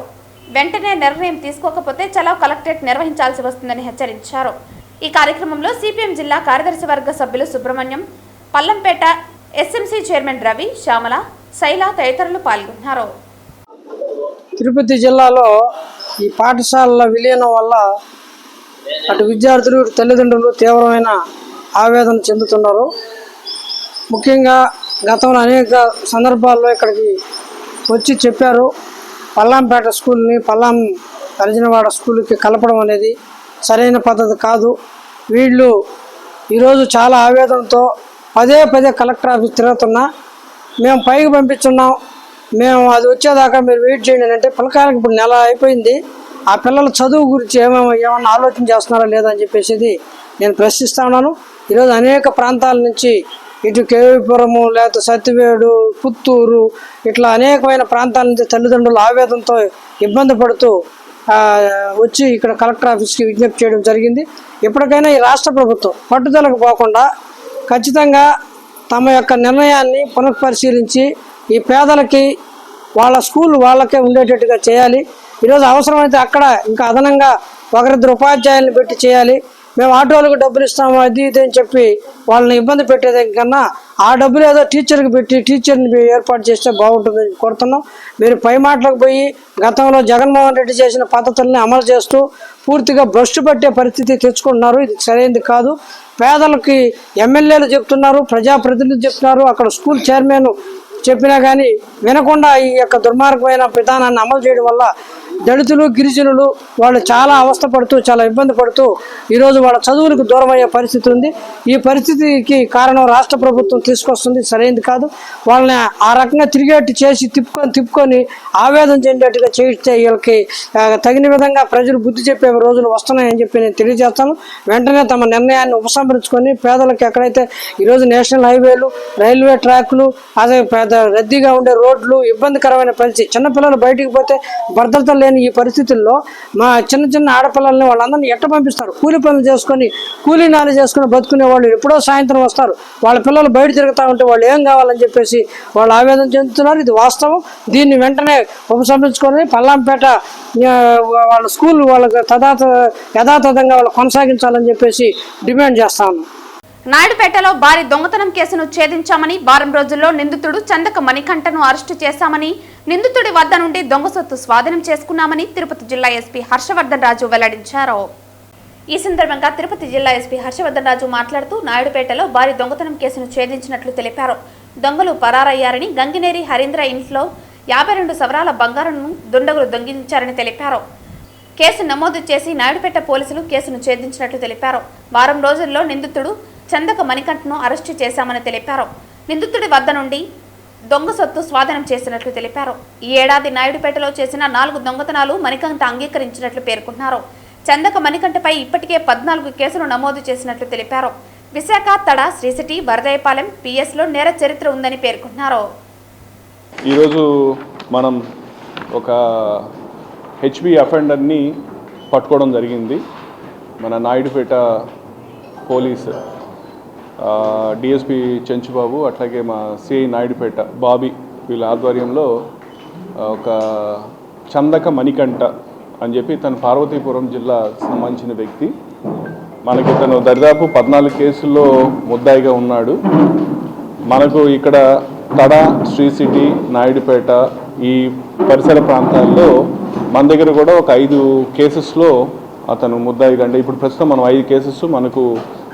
వెంటనే నిర్ణయం తీసుకోకపోతే చలో కలెక్టరేట్ నిర్వహించాల్సి వస్తుందని హెచ్చరించారు. ఈ కార్యక్రమంలో సిపిఎం జిల్లా కార్యదర్శి వర్గ సభ్యులు సుబ్రహ్మణ్యం, పల్లంపేట ఎస్ఎంసీ చైర్మన్ రవి, శ్యామల, శైల తదితరులు పాల్గొన్నారు. తిరుపతి జిల్లాలో ఈ పాఠశాలల విలీనం వల్ల అటు విద్యార్థులు, ఇటు తల్లిదండ్రులు తీవ్రమైన ఆవేదన చెందుతున్నారు. ముఖ్యంగా గతంలో అనేక సందర్భాల్లో ఇక్కడికి వచ్చి చెప్పారు, పల్లంపేట స్కూల్ని పల్లం తరిజనవాడ స్కూల్కి కలపడం అనేది సరైన పద్ధతి కాదు. వీళ్ళు ఈరోజు చాలా ఆవేదనతో పదే కలెక్టర్ ఆఫీస్ తిరుగుతున్నా, మేము పైకి పంపించున్నాం, మేము అది వచ్చేదాకా మీరు వెయిట్ చేయండి అంటే పిల్లకాయలకు ఇప్పుడు నెల అయిపోయింది. ఆ పిల్లల చదువు గురించి ఏమన్నా ఆలోచన చేస్తున్నారా లేదా అని చెప్పేసి నేను ప్రశ్నిస్తా ఉన్నాను. ఈరోజు అనేక ప్రాంతాల నుంచి ఇటు కేవీపురము, లేకపోతే సత్యవేడు, పుత్తూరు, ఇట్లా అనేకమైన ప్రాంతాల నుంచి తల్లిదండ్రులు ఆవేదనతో ఇబ్బంది పడుతూ వచ్చి ఇక్కడ కలెక్టర్ ఆఫీస్కి విజ్ఞప్తి చేయడం జరిగింది. ఎప్పటికైనా ఈ రాష్ట్ర ప్రభుత్వం పట్టుదలకు పోకుండా ఖచ్చితంగా తమ యొక్క నిర్ణయాన్ని పునఃపరిశీలించి ఈ పేదలకి వాళ్ళ స్కూల్ వాళ్ళకే ఉండేటట్టుగా చేయాలి. ఈరోజు అవసరమైతే అక్కడ ఇంకా అదనంగా ఒకరిద్దరు ఉపాధ్యాయులను పెట్టి చేయాలి. మేము ఆటోలకు డబ్బులు ఇస్తాము అది ఇది అని చెప్పి వాళ్ళని ఇబ్బంది పెట్టేది కన్నా ఆ డబ్బులు ఏదో టీచర్కి పెట్టి టీచర్ని ఏర్పాటు చేస్తే బాగుంటుందని కోరుతున్నాం. మీరు పై మాటలకు పోయి గతంలో జగన్మోహన్ రెడ్డి చేసిన పద్ధతుల్ని అమలు చేస్తూ పూర్తిగా భ్రష్టు పట్టే పరిస్థితి తెచ్చుకుంటున్నారు. ఇది సరైనది కాదు. పేదలకి ఎమ్మెల్యేలు చెప్తున్నారు, ప్రజాప్రతినిధులు చెప్తున్నారు, అక్కడ స్కూల్ చైర్మన్ చెప్పినా కానీ వినకుండా ఈ యొక్క దుర్మార్గమైన విధానాన్ని అమలు చేయడం వల్ల దళితులు గిరిజనులు వాళ్ళు చాలా అవస్థపడుతూ చాలా ఇబ్బంది పడుతూ ఈరోజు వాళ్ళ చదువులకు దూరం అయ్యే పరిస్థితి ఉంది. ఈ పరిస్థితికి కారణం రాష్ట్ర ప్రభుత్వం తీసుకొస్తుంది, సరైనది కాదు. వాళ్ళని ఆ రకంగా తిరిగేట్టు చేసి తిప్పుకొని ఆవేదన చెందేట్టుగా చేయిస్తే వీళ్ళకి తగిన విధంగా ప్రజలు బుద్ధి చెప్పే రోజులు వస్తున్నాయని చెప్పి నేను తెలియజేస్తాను. వెంటనే తమ నిర్ణయాన్ని ఉపసంహరించుకొని పేదలకు ఎక్కడైతే ఈరోజు నేషనల్ హైవేలు, రైల్వే ట్రాక్లు, అదే పెద్ద రద్దీగా ఉండే రోడ్లు, ఇబ్బందికరమైన పరిస్థితి, చిన్నపిల్లలు బయటికి పోతే భద్రత లేని ఈ పరిస్థితుల్లో మా చిన్న ఆడపిల్లల్ని వాళ్ళందరినీ ఎట్ట పంపిస్తారు? కూలి పనులు చేసుకొని కూలీ నాలు చేసుకుని బతుకునే వాళ్ళు ఎప్పుడో సాయంత్రం వస్తారు. వాళ్ళ పిల్లలు బయట తిరుగుతూ ఉంటే వాళ్ళు ఏం కావాలని చెప్పేసి వాళ్ళు ఆవేదన చెందుతున్నారు. ఇది వాస్తవం. దీన్ని వెంటనే ఉపసంహరించుకొని పల్లాంపేట వాళ్ళ స్కూల్ వాళ్ళకి యథాతథంగా వాళ్ళు కొనసాగించాలని చెప్పేసి డిమాండ్ చేస్తా ఉన్నాం. నాయుడుపేటలో భారీ దొంగతనం కేసును ఛేదించామని, వారం రోజుల్లో నిందితుడు చందక మణికంఠను అరెస్టు చేశామని, నిందితుడి వద్ద నుండి దొంగ సొత్తు స్వాధీనం చేసుకున్నామని తిరుపతి జిల్లా ఎస్పీ హర్షవర్ధన్ రాజు వెల్లడించారు. ఈ సందర్భంగా తిరుపతి జిల్లా ఎస్పీ హర్షవర్ధన్ రాజు మాట్లాడుతూ నాయుడుపేటలో భారీ దొంగతనం కేసును ఛేదించినట్లు తెలిపారు. దొంగలు పరారయ్యారని, గంగినేరి హరీంద్ర ఇంట్లో 52 సవరాల బంగారంను దుండగులు దొంగిలించారని తెలిపారు. కేసు నమోదు చేసి నాయుడుపేట పోలీసులు కేసును ఛేదించినట్లు తెలిపారు. వారం రోజుల్లో నిందితుడు చందక మణికంఠను అరెస్టు చేశామని తెలిపారు. నిందితుడి వద్ద నుండి దొంగ సొత్తు స్వాధీనం చేసినట్లు తెలిపారు. ఈ ఏడాది నాయుడుపేటలో చేసిన 4 దొంగతనాలు మణికంఠ అంగీకరించినట్లు పేర్కొన్నారు. చందక మణికంఠపై ఇప్పటికే 14 కేసులు నమోదు చేసినట్లు తెలిపారు. విశాఖ, తడ, శ్రీసిటీ, వరదయపాలెం పిఎస్లో నేర చరిత్ర ఉందని పేర్కొన్నారు. ఈరోజు మనం ఒక హెచ్బి అఫెండర్ని పట్టుకోవడం జరిగింది. మన నాయుడుపేట పోలీస్ డిఎస్పి చెంచుబాబు, అట్లాగే మా సిఐ నాయుడుపేట బాబీ వీళ్ళ ఆధ్వర్యంలో ఒక చందక మణికంఠ అని చెప్పి తను పార్వతీపురం జిల్లా సంబంధించిన వ్యక్తి. మనకి తను దరిదాపు 14 కేసుల్లో ముద్దాయిగా ఉన్నాడు. మనకు ఇక్కడ తడ, శ్రీ సిటీ, నాయుడుపేట ఈ పరిసర ప్రాంతాల్లో మన దగ్గర కూడా ఒక 5 కేసెస్లో అతను ముద్దాయిగా, అంటే ఇప్పుడు ప్రస్తుతం మనం 5 కేసెస్ మనకు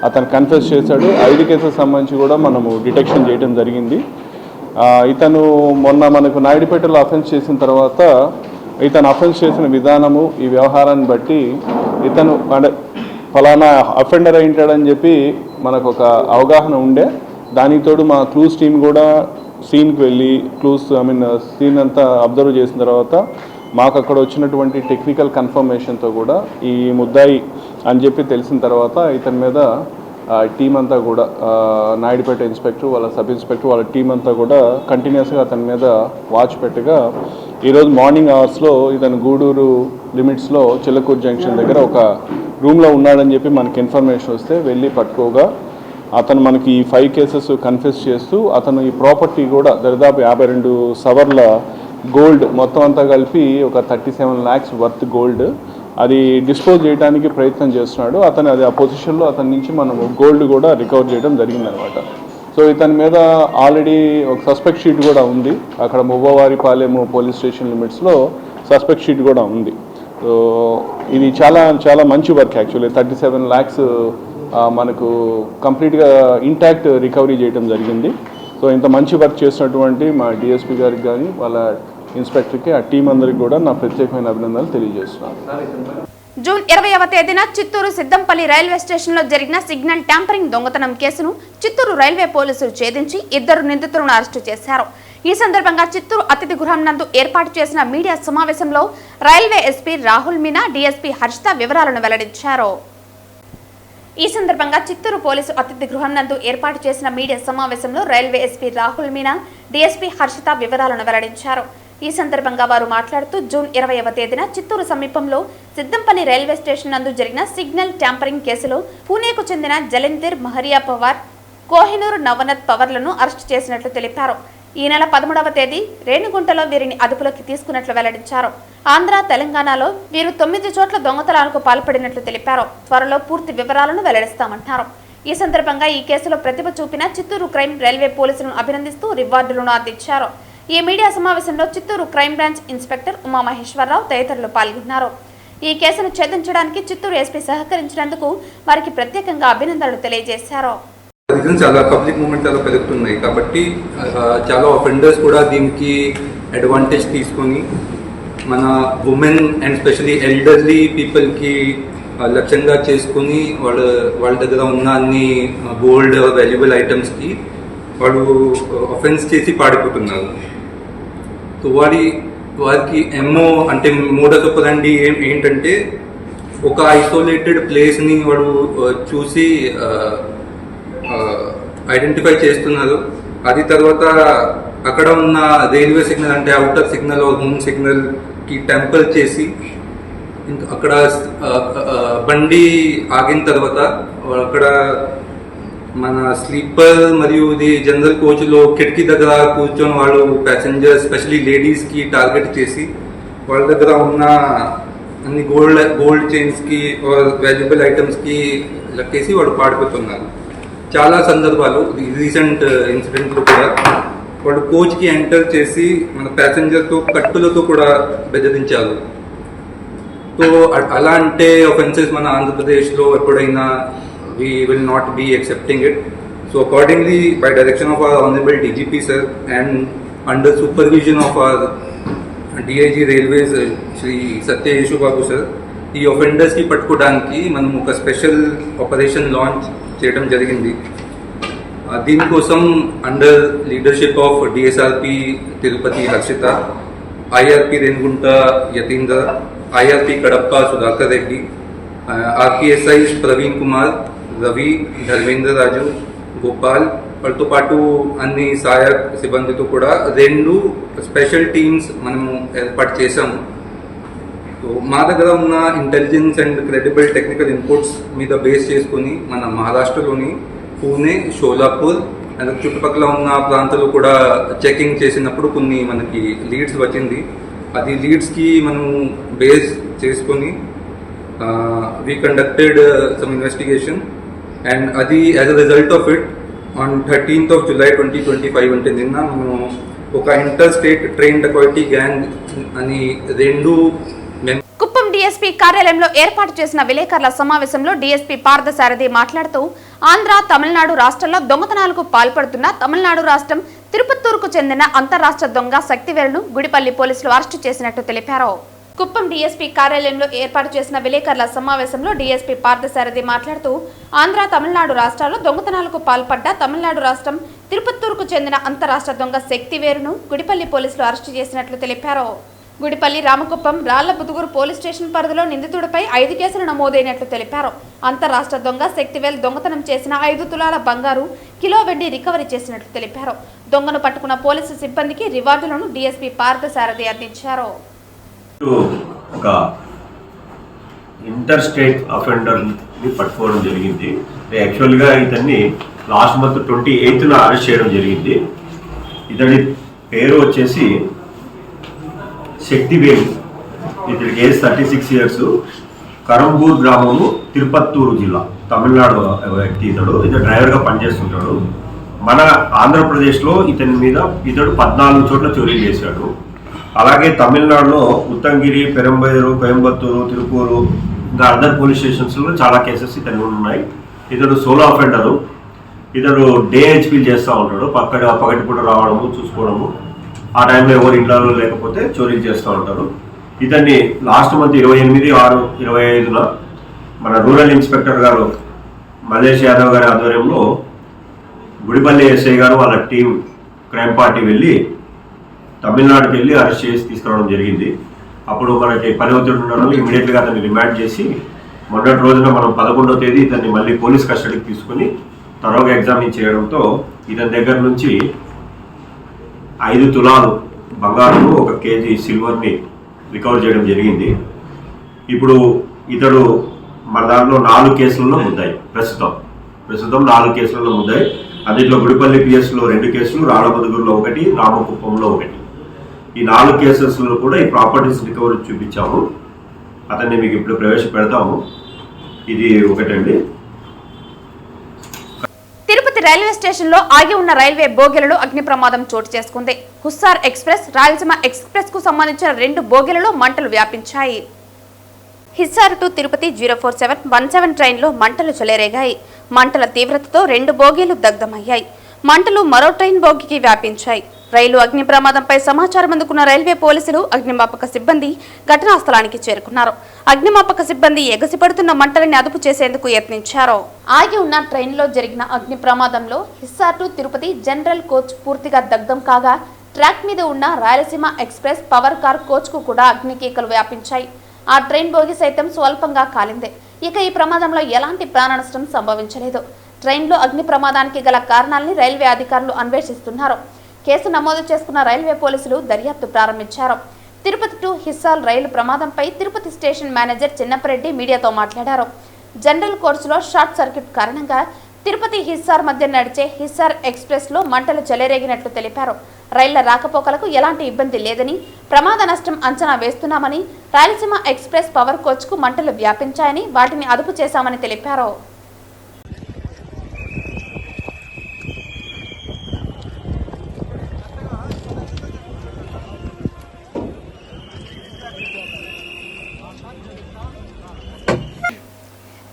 అతను కన్ఫెస్ చేశాడు. 5 కేసెస్ సంబంధించి కూడా మనము డిటెక్షన్ చేయడం జరిగింది. ఇతను మొన్న మనకు నాయుడుపేటలో అఫెన్స్ చేసిన తర్వాత ఇతను అఫెన్స్ చేసిన విధానము, ఈ వ్యవహారాన్ని బట్టి ఇతను అంటే ఫలానా అఫెండర్ అయింటాడని చెప్పి మనకు ఒక అవగాహన ఉండే. దానికి తోడు మా క్లూస్ టీం కూడా సీన్కి వెళ్ళి సీన్ అంతా అబ్జర్వ్ చేసిన తర్వాత మాకు అక్కడ వచ్చినటువంటి టెక్నికల్ కన్ఫర్మేషన్తో కూడా ఈ ముద్దాయి అని చెప్పి తెలిసిన తర్వాత ఇతని మీద టీం అంతా కూడా నాయుడుపేట ఇన్స్పెక్టర్, వాళ్ళ సబ్ ఇన్స్పెక్టర్, వాళ్ళ టీం అంతా కూడా కంటిన్యూస్గా అతని మీద వాచ్ పెట్టగా ఈరోజు మార్నింగ్ అవర్స్లో ఇతను గూడూరు లిమిట్స్లో చిల్లకూరు జంక్షన్ దగ్గర ఒక రూమ్లో ఉన్నాడని చెప్పి మనకి ఇన్ఫర్మేషన్ వస్తే వెళ్ళి పట్టుకోగా అతను మనకి ఈ 5 కేసెస్ కన్ఫెస్ చేస్తూ అతను ఈ ప్రాపర్టీ కూడా దరిదాపు 52 సవర్ల గోల్డ్ మొత్తం అంతా కలిపి ఒక 37 lakhs వర్త్ గోల్డ్ అది డిస్పోజ్ చేయడానికి ప్రయత్నం చేస్తున్నాడు. అతను అది ఆ పొజిషన్లో అతని నుంచి మనము గోల్డ్ కూడా రికవర్ చేయడం జరిగిందనమాట. సో ఇతని మీద ఆల్రెడీ ఒక సస్పెక్ట్ షీట్ కూడా ఉంది. అక్కడ మువ్వవారిపాలెము పోలీస్ స్టేషన్ లిమిట్స్లో సస్పెక్ట్ షీట్ కూడా ఉంది. సో ఇది చాలా చాలా మంచి వర్క్. యాక్చువల్లీ 37 lakhs మనకు కంప్లీట్గా ఇంటాక్ట్ రికవరీ చేయడం జరిగింది. సో ఇంత మంచి వర్క్ చేసినటువంటి మా డిఎస్పీ గారికి కానీ వాళ్ళ ఇన్స్పెక్టర్కి, ఆ టీం అందరికి కూడా నా ప్రత్యేకమైన అభినందనలు తెలియజేస్తున్నాను. జూన్ 20వ తేదీన చిత్తూరు సిద్దంపల్లి రైల్వే స్టేషన్లో జరిగిన సిగ్నల్ ట్యాంపరింగ్ దొంగతనం కేసును చిత్తూరు రైల్వే పోలీసులు ఛేదించి 2 నిందితులను అరెస్టు చేశారు. ఈ సందర్భంగా చిత్తూరు అతిథి గృహం నందు ఏర్పాటు చేసిన మీడియా సమావేశంలో railway SP Rahul Meena, DSP Harshitha వివరాలను వెల్లడించారు. ఈ సందర్భంగా చిత్తూరు పోలీసు అతిథి గృహం నందు ఏర్పాటు చేసిన మీడియా సమావేశంలో railway SP Rahul Meena, DSP Harshitha వివరాలను వెల్లడించారు. ఈ సందర్భంగా వారు మాట్లాడుతూ జూన్ 20వ తేదీన చిత్తూరు సమీపంలో సిద్దంపల్లి రైల్వే స్టేషన్ నందు జరిగిన సిగ్నల్ ట్యాంపరింగ్ కేసులో పూణేకు చెందిన జలంధర్ మహరియా పవార్, కోహినూర్ నవనత్ పవర్లను అరెస్టు చేసినట్లు తెలిపారు. ఈ నెల 13వ తేదీ రేణిగుంటలో వీరిని అదుపులోకి తీసుకున్నట్లు వెల్లడించారు. ఆంధ్ర, తెలంగాణలో వీరు 9 చోట్ల దొంగతనాలకు పాల్పడినట్లు తెలిపారు. త్వరలో పూర్తి వివరాలను వెల్లడిస్తామన్నారు. ఈ సందర్భంగా ఈ కేసులో ప్రతిభ చూపిన చిత్తూరు క్రైమ్ రైల్వే పోలీసులను అభినందిస్తూ రివార్డులను అందించారు. ఈ మీడియా సమావేశంలో Chittoor crime branch inspector Umamaheswararao తదితరులు పాల్గొన్నారు. ఈ కేసును ఛేదించడానికి చిత్తూరు ఎస్పీ సహకరించినందుకు వారికి ప్రత్యేకంగా అభినందనలు తెలియజేశారు. చాలా పబ్లిక్ మూవ్మెంట్ చాలా పెరుగుతున్నాయి కాబట్టి చాలా అఫెండర్స్ కూడా దీనికి అడ్వాంటేజ్ తీసుకొని మన ఉమెన్ అండ్ స్పెషలీ ఎల్డర్లీ పీపుల్కి లక్ష్యంగా చేసుకుని వాళ్ళ దగ్గర ఉన్న అన్ని గోల్డ్ వాల్యుబుల్ ఐటమ్స్కి వాడు అఫెన్స్ చేసి పాడిపోతున్నారు. సో వారికి ఎమ్మో అంటే మోడస్ ఆపరెండి ఏంటంటే ఒక ఐసోలేటెడ్ ప్లేస్ని వాడు చూసి ఐడెంటిఫై చేస్తున్నారు. అది తర్వాత అక్కడ ఉన్న రైల్వే సిగ్నల్ అంటే అవుటర్ సిగ్నల్ హోమ్ సిగ్నల్కి టెంపర్ చేసి అక్కడ బండి ఆగిన తర్వాత అక్కడ మన స్లీపర్ మరియు ఇది జనరల్ కోచ్లో కిటికీ దగ్గర కూర్చొని వాళ్ళు ప్యాసింజర్స్ స్పెషలీ లేడీస్కి టార్గెట్ చేసి వాళ్ళ దగ్గర ఉన్న అన్ని గోల్డ్ చైన్స్కి వాల్యుబుల్ ఐటమ్స్కి లెక్కేసి వాళ్ళు పాడిపోతున్నారు. చాలా సందర్భాలు రీసెంట్ ఇన్సిడెంట్లో కూడా వాళ్ళు కోచ్కి ఎంటర్ చేసి మన ప్యాసింజర్తో కట్టులతో కూడా బెదిరించారు. సో అలా అంటే ఒఫెన్సెస్ మన ఆంధ్రప్రదేశ్లో ఎప్పుడైనా we will not be accepting it. So accordingly, by direction of our Honorable DGP sir and under supervision of our DIG Railways Shri Satya Yeshu Babu sir, ఈ offenders కి పట్టుకోవడానికి మనం ఒక స్పెషల్ ఆపరేషన్ లాంచ్ చేయడం జరిగింది. దీనికోసం under leadership of DSRP Tirupati Harshita, IRP Renigunta Yatinder, IRP Kadapa Sudhakar Reddy, RPSI Praveen Kumar, Ravi, Dharmendra Raju, Gopal వాళ్ళతో పాటు అన్ని సహాయక సిబ్బందితో కూడా 2 స్పెషల్ టీమ్స్ మనము ఏర్పాటు చేశాము. సో మా దగ్గర ఉన్న intelligence and credible technical inputs మీద బేస్ చేసుకుని మన మహారాష్ట్రలోని పూణే, షోలాపూర్ అండ్ చుట్టుపక్కల ఉన్న ప్రాంతాల్లో కూడా చెకింగ్ చేసినప్పుడు కొన్ని మనకి లీడ్స్ వచ్చింది. అది లీడ్స్కి మనం బేస్ చేసుకొని we conducted some investigation and adi as a result of it on 13th of July 2025 ante ninna manu oka interstate train dacoity gang ani rendu Kuppam DSP కార్యాలయంలో ఏర్పాటు చేసిన విలేకరుల సమావేశంలో డీఎస్పీ పార్థసారథి మాట్లాడుతూ ఆంధ్ర, తమిళనాడు రాష్ట్రాల్లో దొంగతనాలకు పాల్పడుతున్న తమిళనాడు రాష్ట్రం తిరుపత్తూరుకు చెందిన అంతర్రాష్ట్ర దొంగ శక్తివేలును గుడిపల్లి పోలీసులు అరెస్టు చేసినట్టు తెలిపారు. కుప్పం డీఎస్పీ కార్యాలయంలో ఏర్పాటు చేసిన విలేకరుల సమావేశంలో డీఎస్పీ పార్థసారథి మాట్లాడుతూ ఆంధ్ర, తమిళనాడు రాష్ట్రాల్లో దొంగతనాలకు పాల్పడ్డ తమిళనాడు రాష్ట్రం తిరుపత్తూరుకు చెందిన అంతరాష్ట్ర దొంగ శక్తివేలును గుడిపల్లి పోలీసులు అరెస్టు చేసినట్లు తెలిపారు. గుడిపల్లి, రామకుప్పం, రాళ్లబుదుగురు పోలీస్ స్టేషన్ పరిధిలో నిందితుడిపై 5 కేసులు నమోదైనట్లు తెలిపారు. అంతరాష్ట్ర దొంగ శక్తివేల్ దొంగతనం చేసిన 5 తులాల బంగారు, కిలో వెండి రికవరీ చేసినట్లు తెలిపారు. దొంగను పట్టుకున్న పోలీసు సిబ్బందికి రివార్డులను డీఎస్పీ పార్థసారథి అందించారు. ఒక ఇంటర్ స్టేట్ అఫెండర్ని పట్టుకోవడం జరిగింది. యాక్చువల్గా ఇతన్ని లాస్ట్ మంత్ 28న అరెస్ట్ చేయడం జరిగింది. ఇతడి పేరు వచ్చేసి శక్తివేలు. ఇతడికి ఏజ్ 36 ఇయర్స్. కరంబూర్ గ్రామము, తిరుపత్తూరు జిల్లా, తమిళనాడు వ్యక్తి. ఇతడు డ్రైవర్గా పనిచేస్తుంటాడు. మన ఆంధ్రప్రదేశ్లో ఇతడు 14 చోట్ల చోరీ చేశాడు. అలాగే తమిళనాడులో ఉత్తంగిరి, పెరంబైరు, కోయంబత్తూరు, తిరుపూరు ఇంకా అదర్ పోలీస్ స్టేషన్స్లో చాలా కేసెస్ ఇతను ఉన్నాయి. ఇతడు సోలో అఫెండరు. ఇతడు డే హెచ్పీలు చేస్తూ ఉంటాడు. పగటిపూట రావడము, చూసుకోవడము, ఆ టైంలో ఎవరు ఇళ్లలో లేకపోతే చోరీలు చేస్తూ ఉంటారు. ఇతన్ని లాస్ట్ మంత్ 28/6/25న మన రూరల్ ఇన్స్పెక్టర్ గారు మల్లేష్ యాదవ్ గారి ఆధ్వర్యంలో గుడిపల్లి ఎస్ఐ గారు వాళ్ళ టీం క్రైమ్ పార్టీ వెళ్ళి తమిళనాడుకి వెళ్ళి అరెస్ట్ చేసి తీసుకురావడం జరిగింది. అప్పుడు మనకి పని ఒత్తిడి ఉండడం ఇమీడియట్గా అతన్ని రిమాండ్ చేసి మొన్నటి రోజున మనం 11వ తేదీ ఇతన్ని మళ్ళీ పోలీస్ కస్టడీకి తీసుకుని తరోగా ఎగ్జామిన్ చేయడంతో ఇతని దగ్గర నుంచి 5 తులాలు బంగారము, 1 కేజీ సిల్వర్ని రికవర్ చేయడం జరిగింది. ఇప్పుడు ఇతడు మన దాంట్లో 4 కేసులలో ముద్దాయి. ప్రస్తుతం 4 కేసులలో ముద్దాయి. అందులో గుడిపల్లి పిఎస్లో 2 కేసులు, రాళ్లబుదుగురులో 1, రామకుప్పంలో 1. ఈ 4 కేసెస్లో కూడా ఈ ప్రాపర్టీస్ రికవరీ చూపించాము. అతన్ని మీకు ఇప్పుడు ప్రవేశపెడతాము. ఇది ఒకటండి. తిరుపతి రైల్వే స్టేషన్ లో ఆగి ఉన్న రైల్వే బోగీలలో అగ్ని ప్రమాదం చోటు చేసుకుంది. హుస్సార్ ఎక్స్ప్రెస్, రాయలసీమ ఎక్స్ప్రెస్ కు సంబంధించిన 2 బోగీలలో మంటలు వ్యాపించాయి. హిస్సార్ టు తిరుపతి 04717 ట్రైన్లో మంటలు చెలరేగాయి. మంటల తీవ్రతతో 2 బోగీలు దగ్ధమయ్యాయి. మంటలు మరో ట్రైన్ బోగికి వ్యాపించాయి. రైలు అగ్ని ప్రమాదంపై సమాచారం అందుకున్న రైల్వే పోలీసులు అగ్నిమాపక సిబ్బంది ఘటనా స్థలానికి చేరుకున్నారు. అగ్నిమాపక సిబ్బంది ఎగసిపడుతున్న మంటలని అదుపు చేసేందుకు యత్నించారు. ఆగి ఉన్న ట్రైన్లో జరిగిన అగ్ని ప్రమాదంలో Hisar to Tirupati general coach పూర్తిగా దగ్ధం కాగా ట్రాక్ మీద ఉన్న Rayalaseema express power car coach కు కూడా అగ్నికీకలు వ్యాపించాయి. ఆ ట్రైన్ బోగి సైతం స్వల్పంగా కాలింది. ఇక ఈ ప్రమాదంలో ఎలాంటి ప్రాణ నష్టం సంభవించలేదు. ట్రైన్లో అగ్ని ప్రమాదానికి గల కారణాలని రైల్వే అధికారులు అన్వేషిస్తున్నారు. కేసు నమోదు చేసుకున్న రైల్వే పోలీసులు దర్యాప్తు ప్రారంభించారు. తిరుపతి టు హిస్సార్ రైలు ప్రమాదంపై తిరుపతి స్టేషన్ మేనేజర్ చిన్నపరెడ్డి మీడియాతో మాట్లాడారు. జనరల్ కోచ్లో షార్ట్ సర్క్యూట్ కారణంగా తిరుపతి హిస్సార్ మధ్య నడిచే హిస్సార్ ఎక్స్ప్రెస్ లో మంటలు చెలరేగినట్లు తెలిపారు. రైళ్ల రాకపోకలకు ఎలాంటి ఇబ్బంది లేదని, ప్రమాద నష్టం అంచనా వేస్తున్నామని, రాయలసీమ ఎక్స్ప్రెస్ పవర్ కోచ్ కు మంటలు వ్యాపించాయని వాటిని అదుపు చేశామని తెలిపారు.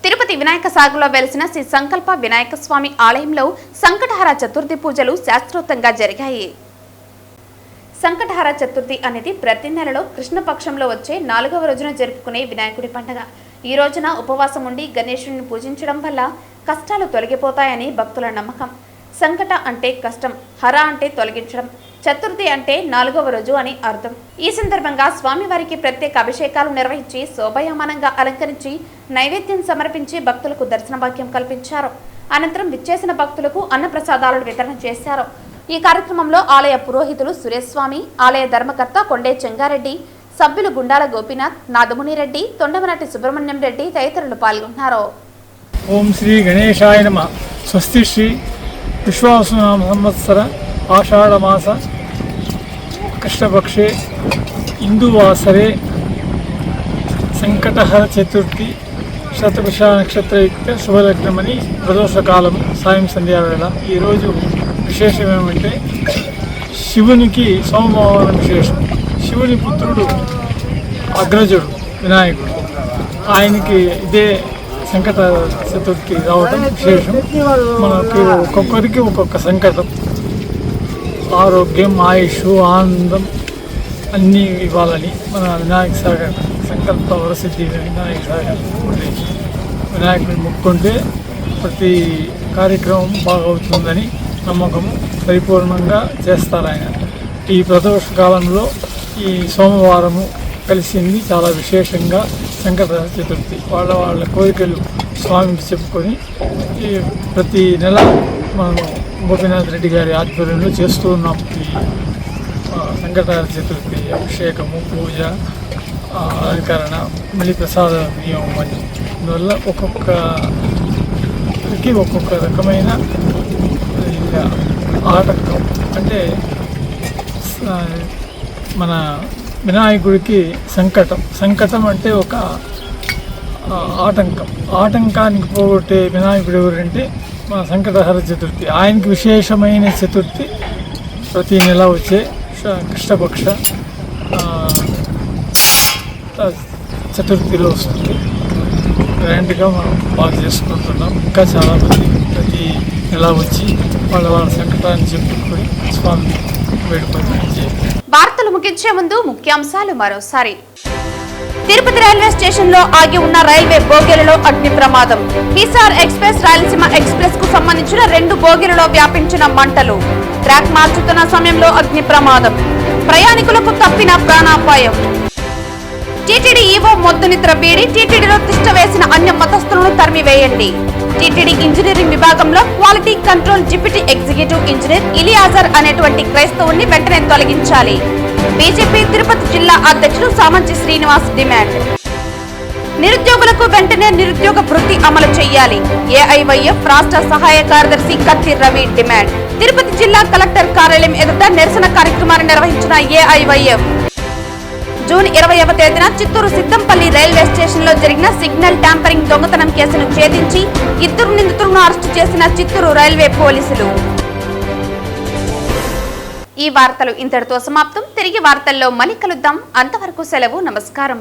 తిరుపతి వినాయక సాగర్లో వెలిసిన శ్రీ సంకల్ప వినాయక స్వామి ఆలయంలో సంకటహర చతుర్థి పూజలు శాస్త్రోక్తంగా జరిగాయి. సంకటహర చతుర్థి అనేది ప్రతి నెలలో కృష్ణపక్షంలో వచ్చే 4వ రోజున జరుపుకునే వినాయకుడి పండుగ. ఈ రోజున ఉపవాసం ఉండి గణేశుడిని పూజించడం వల్ల కష్టాలు తొలగిపోతాయని భక్తుల నమ్మకం. సంకట అంటే కష్టం, హర అంటే తొలగించడం, చతుర్థి అంటే 4వ రోజు అని అర్థం. ఈ సందర్భంగా స్వామివారికి ప్రత్యేక అభిషేకాలు నిర్వహించి శోభాయమానంగా అలంకరించి నైవేద్యం సమర్పించి భక్తులకు దర్శన భాగ్యం కల్పించారు. అనంతరం విచ్చేసిన భక్తులకు అన్నప్రసాదాలను వితరణ చేశారు. ఈ కార్యక్రమంలో ఆలయ పురోహితులు సురేష్ స్వామి, ఆలయ ధర్మకర్త కొండే చెంగారెడ్డి, సభ్యులు గుండాల గోపీనాథ్, నాదమునిరెడ్డి, తొండమనటి సుబ్రహ్మణ్యం రెడ్డి తదితరులు పాల్గొన్నారు. ఓం శ్రీ గణేశాయ నమః. స్వస్తి శ్రీ విశ్వావసునామ సంవత్సర ఆషాఢమాస కృష్ణపక్షే ఇందువాసరే సంకటహర చతుర్థి శతభిష నక్షత్రయుక్త శుభలగ్నమని ప్రదోషకాలము సాయం సంధ్యావేళ. ఈరోజు విశేషం ఏమంటే శివునికి సోమవారం విశేషం. శివుని పుత్రుడు అగ్రజుడు వినాయకుడు, ఆయనకి ఇదే సంకట చతుర్థి రావడం విశేషం. మనకి ఒక్కొక్కరికి ఒక్కొక్క సంకటం, ఆరోగ్యం, ఆయుష్, ఆనందం అన్నీ ఇవ్వాలని మన వినాయక సాగర్ సంకల్ప వరసిద్ధి వినాయక సాగర్ వినాయకుడిని మొక్కుంటే ప్రతి కార్యక్రమం బాగవుతుందని నమ్మకము. పరిపూర్ణంగా చేస్తారు ఆయన. ఈ ప్రదోష కాలంలో ఈ సోమవారము కలిసింది చాలా విశేషంగా సంకట చతుర్థి. వాళ్ళ కోరికలు స్వామికి చెప్పుకొని ఈ ప్రతి నెల మనం గోపీనాథ్ రెడ్డి గారి ఆధ్వర్యంలో చేస్తూ ఉన్నాం. ఈ సంకటహర చతుర్థి అభిషేకము, పూజ, అలంకరణ, మళ్ళీ ప్రసాద నియమం అని. అందువల్ల ఒక్కొక్కరికి ఒక్కొక్క రకమైన ఆటంకం. అంటే మన వినాయకుడికి సంకటం అంటే ఒక ఆటంకానికి పోగొట్టే వినాయకుడు ఎవరంటే మన సంకటహర చతుర్థి. ఆయనకి విశేషమైన చతుర్థి ప్రతి నెల వచ్చే కృష్ణపక్ష చతుర్థిలో వస్తుంది. గ్రాండ్గా మనం బాగా చేసుకుంటున్నాం. ఇంకా చాలామంది ప్రతి నెల వచ్చి వాళ్ళ సంకటాన్ని చెప్పుకొని స్వామి వేడుకొని. వార్తలు ముగించే ముందు ముఖ్యాంశాలు మరోసారి. తిరుపతి రైల్వే స్టేషన్ లో ఆగి ఉన్న రైల్వే బోగీలలో అగ్ని ప్రమాదం. హిస్సార్ ఎక్స్ప్రెస్, రాయలసీమ ఎక్స్ప్రెస్ కు సంబంధించిన 2 బోగీలలో వ్యాపించిన మంటలు. ట్రాక్ మార్చుతున్న సమయంలో అగ్ని ప్రమాదం. ప్రయాణికులకు తప్పిన ప్రాణాపాయం. టీటీడీ ఈవో మొద్దు నిద్ర వీడి టీటీడీలో తిష్ట వేసిన అన్య మతస్థులను తరిమివేయండి. టీటీడీ ఇంజనీరింగ్ విభాగంలో quality control deputy executive engineer ఇలియాజర్ అనేటువంటి క్రైస్తవుణ్ణి వెంటనే తొలగించాలి. బీజేపీ తిరుపతి జిల్లా అధ్యక్షుడు సామంచి శ్రీనివాస్ డిమాండ్. నిరుద్యోగులకు వెంటనే నిరుద్యోగ భృతి అమలు చేయాలి. ఏఐవైఎఫ్ రాష్ట్ర సహాయ కార్యదర్శి కత్తి రవి డిమాండ్. తిరుపతి జిల్లా కలెక్టర్ కార్యాలయం ఎదుట నిరసన కార్యక్రమాన్ని నిర్వహించిన ఏఐవైఎఫ్. జూన్ 20వ తేదీన చిత్తూరు సిద్దంపల్లి రైల్వే స్టేషన్ లో జరిగిన సిగ్నల్ ట్యాంపరింగ్ దొంగతనం కేసును ఛేదించి 2 నిందితులను అరెస్టు చేసిన చిత్తూరు రైల్వే పోలీసులు. ఈ వార్తలు ఇంతటితో సమాప్తం. తిరిగి వార్తల్లో మళ్ళీ కలుద్దాం. అంతవరకు సెలవు. నమస్కారం.